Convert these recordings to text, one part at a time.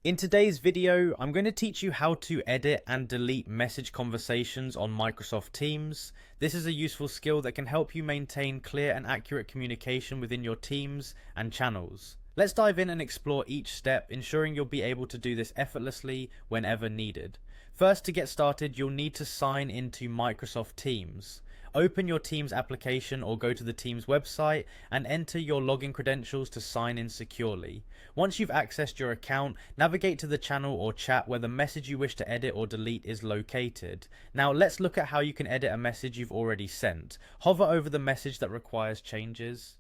In today's video, I'm going to teach you how to edit and delete message conversations on Microsoft Teams. This is a useful skill that can help you maintain clear and accurate communication within your teams and channels. Let's dive in and explore each step, ensuring you'll be able to do this effortlessly whenever needed. First, to get started, you'll need to sign into Microsoft Teams. Open your Teams application or go to the Teams website and enter your login credentials to sign in securely. Once you've accessed your account, navigate to the channel or chat where the message you wish to edit or delete is located. Now let's look at how you can edit a message you've already sent. Hover over the message that requires changes,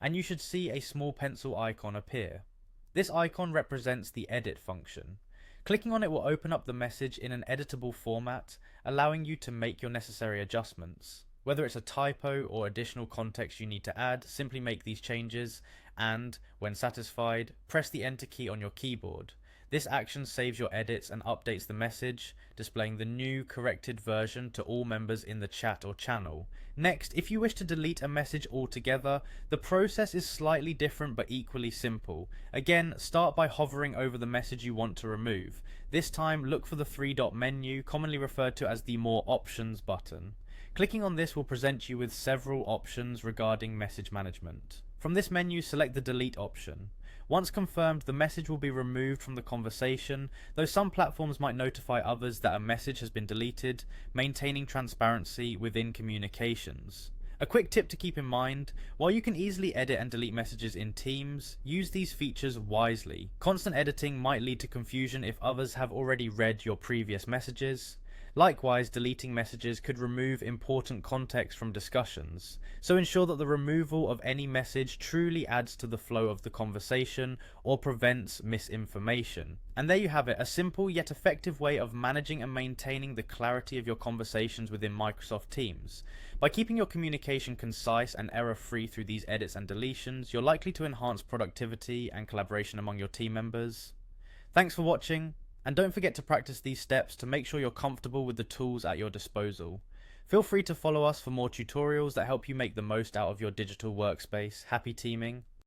and you should see a small pencil icon appear. This icon represents the edit function. Clicking on it will open up the message in an editable format, allowing you to make your necessary adjustments. Whether it's a typo or additional context you need to add, simply make these changes and, when satisfied, press the Enter key on your keyboard. This action saves your edits and updates the message, displaying the new corrected version to all members in the chat or channel. Next, if you wish to delete a message altogether, the process is slightly different but equally simple. Again, start by hovering over the message you want to remove. This time, look for the three-dot menu, commonly referred to as the More Options button. Clicking on this will present you with several options regarding message management. From this menu, select the Delete option. Once confirmed, the message will be removed from the conversation, though some platforms might notify others that a message has been deleted, maintaining transparency within communications. A quick tip to keep in mind: while you can easily edit and delete messages in Teams, use these features wisely. Constant editing might lead to confusion if others have already read your previous messages. Likewise, deleting messages could remove important context from discussions, so ensure that the removal of any message truly adds to the flow of the conversation or prevents misinformation. And there you have it, a simple yet effective way of managing and maintaining the clarity of your conversations within Microsoft Teams. By keeping your communication concise and error-free through these edits and deletions, you're likely to enhance productivity and collaboration among your team members. Thanks for watching. And don't forget to practice these steps to make sure you're comfortable with the tools at your disposal. Feel free to follow us for more tutorials that help you make the most out of your digital workspace. Happy teaming!